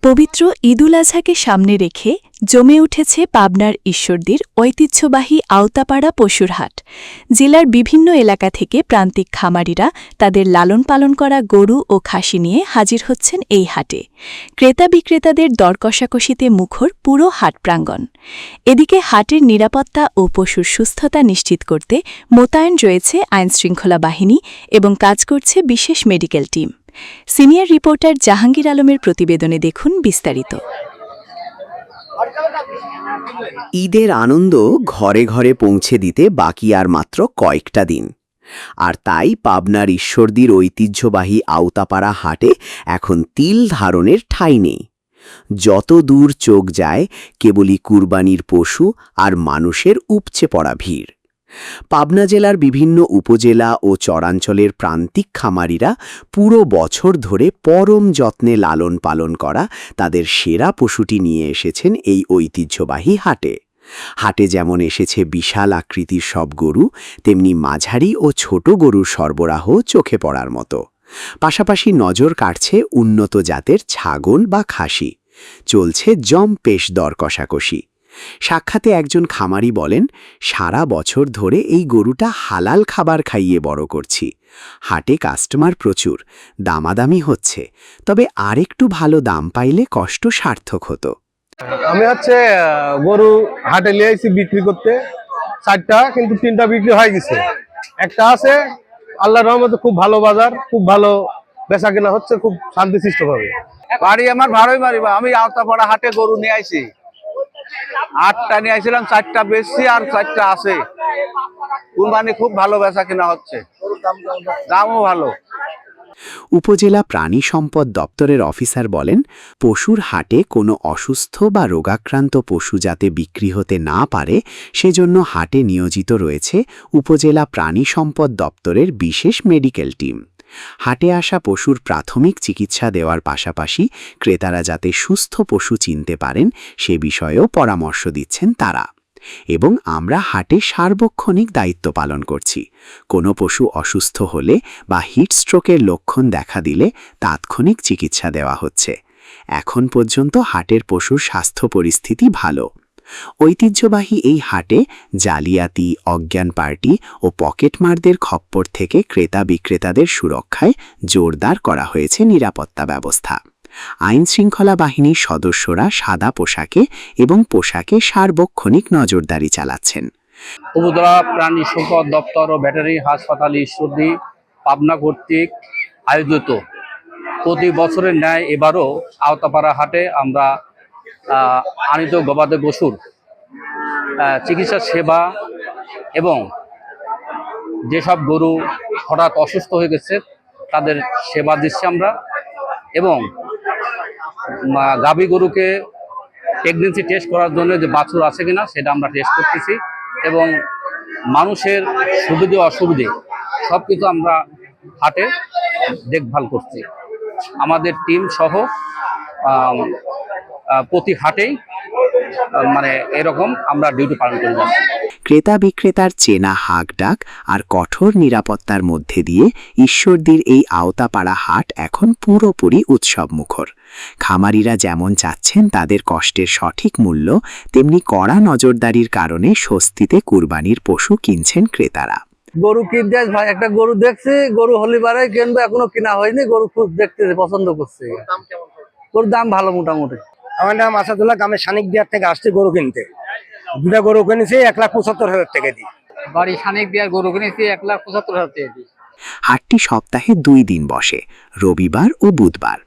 পবিত্র ঈদুল আজহাকে সামনে রেখে জমে উঠেছে পাবনার ঈশ্বরদীর ঐতিহ্যবাহী আওতাপাড়া পশুর হাট। জেলার বিভিন্ন এলাকা থেকে প্রান্তিক খামারিরা তাদের লালন পালন করা গরু ও খাসি নিয়ে হাজির হচ্ছেন এই হাটে। ক্রেতা বিক্রেতাদের দর কষাকষিতে মুখর পুরো হাট প্রাঙ্গণ। এদিকে হাটের নিরাপত্তা ও পশুর সুস্থতা নিশ্চিত করতে মোতায়েন রয়েছে আইনশৃঙ্খলা বাহিনী এবং কাজ করছে বিশেষ medical team. Senior reporter Jahangir আলমের প্রতিবেদনে দেখুন বিস্তারিত। ঈদের আনন্দ ঘরে ঘরে পৌঁছে দিতে বাকি আর মাত্র কয়েকটা দিন, আর তাই পাবনার ঈশ্বরদীর ঐতিহ্যবাহী আওতাপাড়া হাটে এখন তিল ধারণের ঠাঁই নেই। যত দূর চোখ যায় কেবলই কুরবানির পশু আর মানুষের উপচে পড়া ভিড়। পাবনা জেলার বিভিন্ন উপজেলা ও চরাঞ্চলের প্রান্তিক খামারিরা পুরো বছর ধরে পরম যত্নে লালন পালন করা তাদের সেরা পশুটি নিয়ে এসেছেন এই ঐতিহ্যবাহী হাটে। হাটে যেমন এসেছে বিশাল আকৃতির সব গরু, তেমনি মাঝারি ও ছোট গরুর সরবরাহ চোখে পড়ার মতো। পাশাপাশি নজর কাটছে উন্নত জাতের ছাগল বা খাসি। চলছে জম্পেশ দর কষাকষি। সাক্ষাতে একজন খামারি বলেন, সারা বছর ধরে এই গরুটা হালাল খাবার খাইয়ে বড় করছি। হাটে কাস্টমার প্রচুর, দামাদামি হচ্ছে, তবে আরেকটু ভালো দাম পাইলে কষ্ট সার্থক হতো। আমি গরু হাটে নিয়ে আইছি বিক্রি করতে, 4টা, কিন্তু 3টা বিক্রি হয়ে গেছে। একটা আছে, আল্লাহর রহমতে খুব ভালো বাজার, খুব ভালো বেচা কেনা হচ্ছে, খুব শান্তিশিষ্ট ভাবে। বাড়ি আমার ভালোই বাড়ি। আমি আওতাপাড়া হাটে গরু নিয়ে আইছি, 8টা নিয়ে আইছিলাম, 4টা বেচছি আর 4টা আছে। কুরবানি খুব ভালো বেচা কেনা হচ্ছে, দামও ভালো। উপজেলা প্রাণী সম্পদ দপ্তরের অফিসার বলেন, পশুর হাটে কোনো অসুস্থ বা রোগাক্রান্ত পশু যাতে বিক্রি হতে না পারে সেজন্য হাটে নিয়োজিত রয়েছে উপজেলা প্রাণী সম্পদ দপ্তরের বিশেষ মেডিকেল টিম। হাটে আসা পশুর প্রাথমিক চিকিৎসা দেওয়ার পাশাপাশি ক্রেতারা যাতে সুস্থ পশু চিনতে পারেন সে বিষয়েও পরামর্শ দিচ্ছেন তারা। এবং আমরা হাটে সার্বক্ষণিক দায়িত্ব পালন করছি। কোনো পশু অসুস্থ হলে বা হিট স্ট্রোকের লক্ষণ দেখা দিলে তাৎক্ষণিক চিকিৎসা দেওয়া হচ্ছে। এখন পর্যন্ত হাটের পশুর স্বাস্থ্য পরিস্থিতি ভালো। ঐতিহ্যবাহী এই হাটে জালিয়াতি, অজ্ঞান পার্টি ও পকেটমারদের খপ্পর থেকে ক্রেতা বিক্রেতাদের সুরক্ষায় জোরদার করা হয়েছে নিরাপত্তা ব্যবস্থা। আইনশৃঙ্খলা বাহিনীর সদস্যরা সাদা পোশাকে এবং পোশাকে সার্বক্ষণিক নজরদারি চালাচ্ছেন। উপজেলা প্রাণী সম্পদ দপ্তর ও ভেটেরিনারি হাসপাতাল ঈশ্বরদী পাবনা কর্তৃক আয়োজিত প্রতি বছরের ন্যায় এবারও আওতাপাড়া হাটে আমরা আনিত গবাদি পশুর চিকিৎসা সেবা এবং যেসব গরু হঠাৎ অসুস্থ হয়ে গেছে তাদের সেবা দিচ্ছি আমরা, এবং গাভী গরুকে প্রেগনেন্সি টেস্ট করার জন্য যে বাছুর আছে কিনা সেটা আমরা টেস্ট করতেছি, এবং মানুষের সুবিধে অসুবিধে সব কিছু আমরা হাটে দেখভাল করছি। আমাদের টিম সহ প্রতি হাটেই এরকম আমরা ডিউটি পালন করে যাচ্ছি। ক্রেতা বিক্রেতার চেনা হাঁক ডাক আর কঠোর নিরাপত্তার মধ্যে দিয়ে ঈশ্বরদীর এই আওতাপাড়া হাট এখন পুরোপুরি উৎসব মুখর। খামারিরা যেমন চাচ্ছেন তাদের কষ্টের সঠিক মূল্য, তেমনি কড়া নজরদারির কারণে স্বস্তিতে কুরবানির পশু কিনছেন ক্রেতারা। গরু কিনতে ভাই, একটা গরু দেখছি, গরু হলিবারে কিনবো, এখনো কিনা হয়নি। গরু খুব দেখতেছে, পছন্দ করছে। গরুর দাম ভালো মোটামুটি। আমার নাম আসাদুল্লাহ, গ্রামের শানিক বিহার থেকে আসছে গরু কিনতে। 2টা গরু কিনেছি 1,75,000 টাকা দিয়ে। বাড়ি শানিক বিহার গরু কিনেছি 1,75,000 টাকা দিয়ে। হাটটি সপ্তাহে 2 দিন বসে, রবিবার ও বুধবার।